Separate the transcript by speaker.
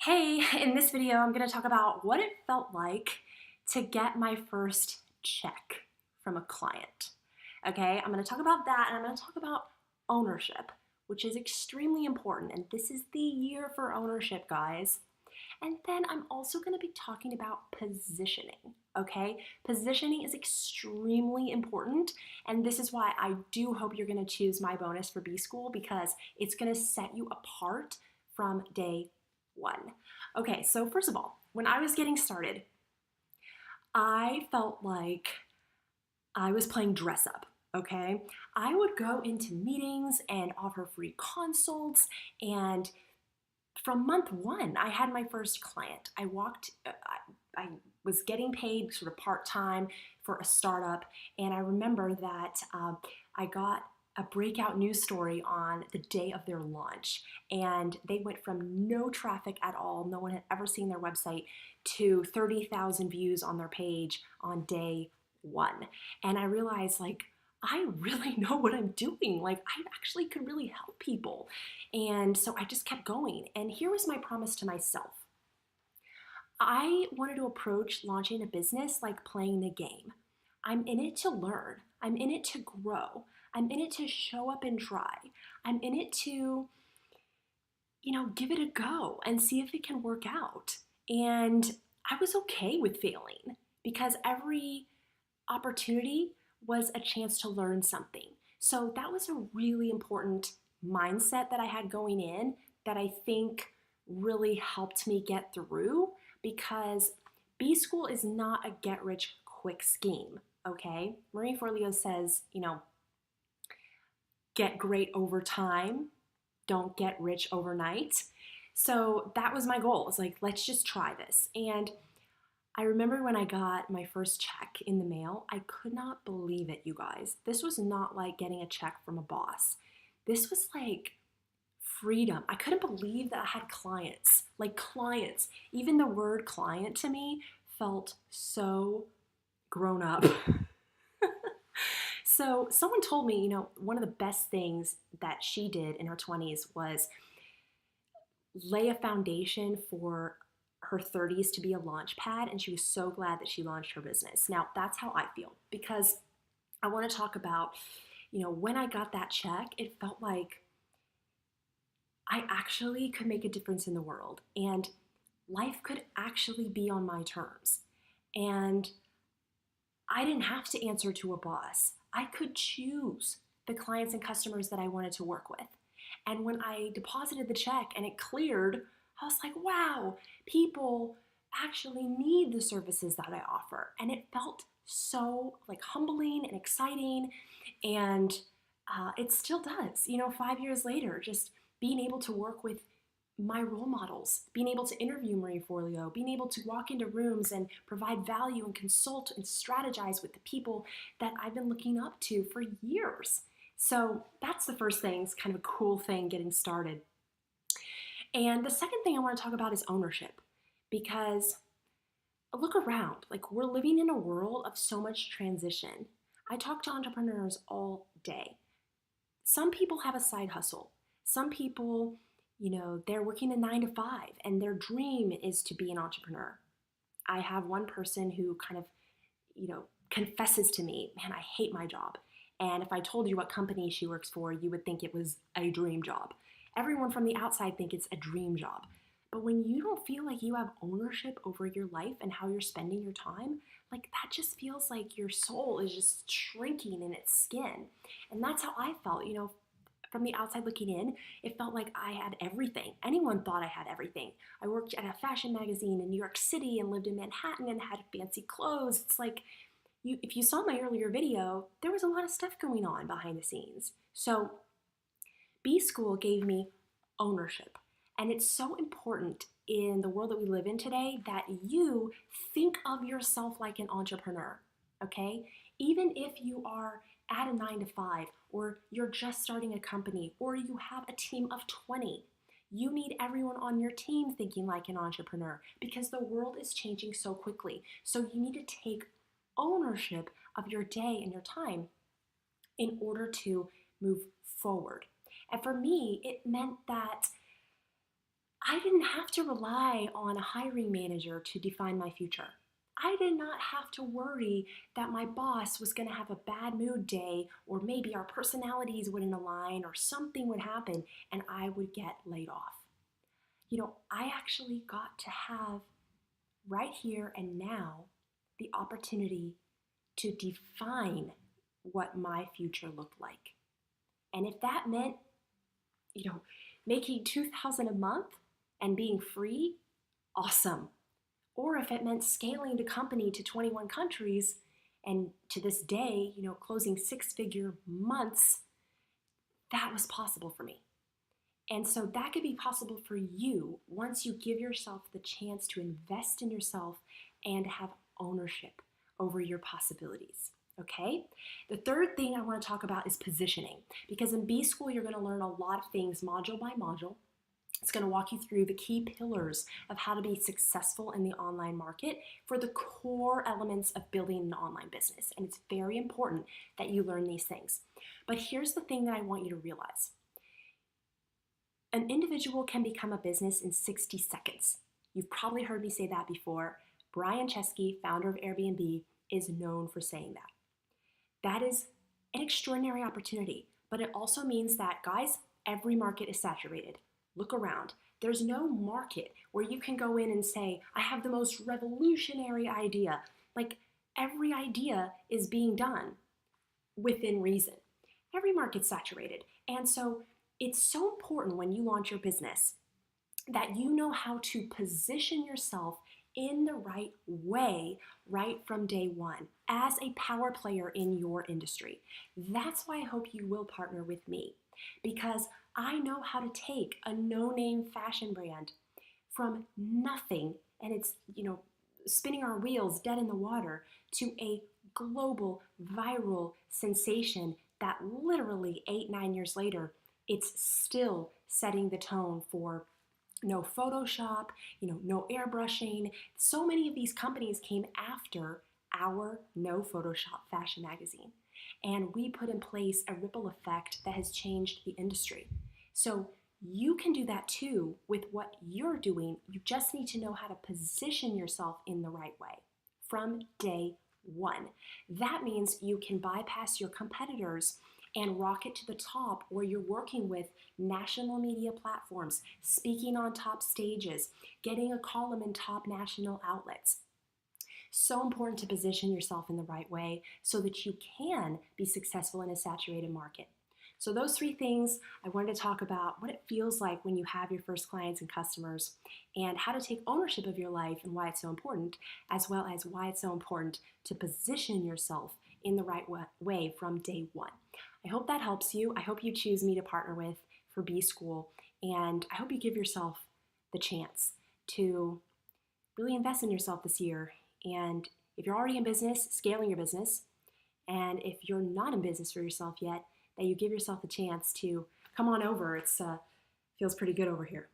Speaker 1: Hey, in this video, I'm going to talk about what it felt like to get my first check from a client. Okay, I'm going to talk about that and I'm going to talk about ownership, which is extremely important. And this is the year for ownership, guys. And then I'm also going to be talking about positioning. Okay, positioning is extremely important. And this is why I do hope you're going to choose my bonus for B School because it's going to set you apart from day one. Okay, so first of all, when I was getting started, I felt like I was playing dress up. Okay, I would go into meetings and offer free consults, and from month one, I had my first client. I was getting paid sort of part time for a startup, and I remember that I got a breakout news story on the day of their launch, and they went from no traffic at all, no one had ever seen their website, to 30,000 views on their page on day one. And I realized, like, I really know what I'm doing. Like, I actually could really help people. And so I just kept going. And here was my promise to myself. I wanted to approach launching a business like playing the game. I'm in it to learn. I'm in it to grow. I'm in it to show up and try. I'm in it to, give it a go and see if it can work out. And I was okay with failing because every opportunity was a chance to learn something. So that was a really important mindset that I had going in that I think really helped me get through because B School is not a get rich quick scheme, okay? Marie Forleo says, get great over time, don't get rich overnight. So that was my goal. It's like, let's just try this. And I remember when I got my first check in the mail, I could not believe it, you guys. This was not like getting a check from a boss. This was like freedom. I couldn't believe that I had clients, like clients. Even the word client to me felt so grown up. So someone told me, one of the best things that she did in her 20s was lay a foundation for her 30s to be a launch pad, and she was so glad that she launched her business. Now, that's how I feel because I want to talk about, when I got that check, it felt like I actually could make a difference in the world and life could actually be on my terms. And I didn't have to answer to a boss. I could choose the clients and customers that I wanted to work with. And when I deposited the check and it cleared, I was like, wow, people actually need the services that I offer. And it felt so like humbling and exciting. And it still does, 5 years later, just being able to work with my role models, being able to interview Marie Forleo, being able to walk into rooms and provide value and consult and strategize with the people that I've been looking up to for years. So that's the first thing. It's kind of a cool thing getting started. And the second thing I want to talk about is ownership because look around. Like, we're living in a world of so much transition. I talk to entrepreneurs all day. Some people have a side hustle. Some people, they're working a 9 to 5 and their dream is to be an entrepreneur. I have one person who kind of, confesses to me, man, I hate my job. And if I told you what company she works for, you would think it was a dream job. Everyone from the outside think it's a dream job. But when you don't feel like you have ownership over your life and how you're spending your time, like that just feels like your soul is just shrinking in its skin. And that's how I felt, from the outside looking in, it felt like I had everything. Anyone thought I had everything. I worked at a fashion magazine in New York City and lived in Manhattan and had fancy clothes. It's like, if you saw my earlier video, there was a lot of stuff going on behind the scenes. So B School gave me ownership. And it's so important in the world that we live in today that you think of yourself like an entrepreneur, okay? Even if you are at a 9 to 5 or you're just starting a company or you have a team of 20, you need everyone on your team thinking like an entrepreneur because the world is changing so quickly. So you need to take ownership of your day and your time in order to move forward. And for me, it meant that I didn't have to rely on a hiring manager to define my future. I did not have to worry that my boss was going to have a bad mood day, or maybe our personalities wouldn't align, or something would happen and I would get laid off. I actually got to have right here and now the opportunity to define what my future looked like. And if that meant, you know, making 2,000 a month and being free, awesome. Or if it meant scaling the company to 21 countries and to this day, closing six-figure months, that was possible for me. And so that could be possible for you once you give yourself the chance to invest in yourself and have ownership over your possibilities. Okay? The third thing I want to talk about is positioning, because in B School, you're going to learn a lot of things module by module. It's going to walk you through the key pillars of how to be successful in the online market for the core elements of building an online business. And it's very important that you learn these things. But here's the thing that I want you to realize. An individual can become a business in 60 seconds. You've probably heard me say that before. Brian Chesky, founder of Airbnb, is known for saying that. That is an extraordinary opportunity, but it also means that, guys, every market is saturated. Look around. There's no market where you can go in and say, I have the most revolutionary idea. Like, every idea is being done within reason. Every market's saturated. And so it's so important when you launch your business that you know how to position yourself in the right way right from day one as a power player in your industry. That's why I hope you will partner with me, because I know how to take a no-name fashion brand from nothing, and it's, spinning our wheels dead in the water, to a global viral sensation that literally 8-9 years later, it's still setting the tone for no Photoshop, no airbrushing. So many of these companies came after our No Photoshop fashion magazine. And we put in place a ripple effect that has changed the industry. So you can do that too with what you're doing. You just need to know how to position yourself in the right way from day one. That means you can bypass your competitors and rocket to the top, where you're working with national media platforms, speaking on top stages, getting a column in top national outlets. So important to position yourself in the right way so that you can be successful in a saturated market. So those three things, I wanted to talk about what it feels like when you have your first clients and customers, and how to take ownership of your life and why it's so important, as well as why it's so important to position yourself in the right way from day one. I hope that helps you. I hope you choose me to partner with for B School, and I hope you give yourself the chance to really invest in yourself this year. And if you're already in business, scaling your business, and if you're not in business for yourself yet, that you give yourself a chance to come on over. It feels pretty good over here.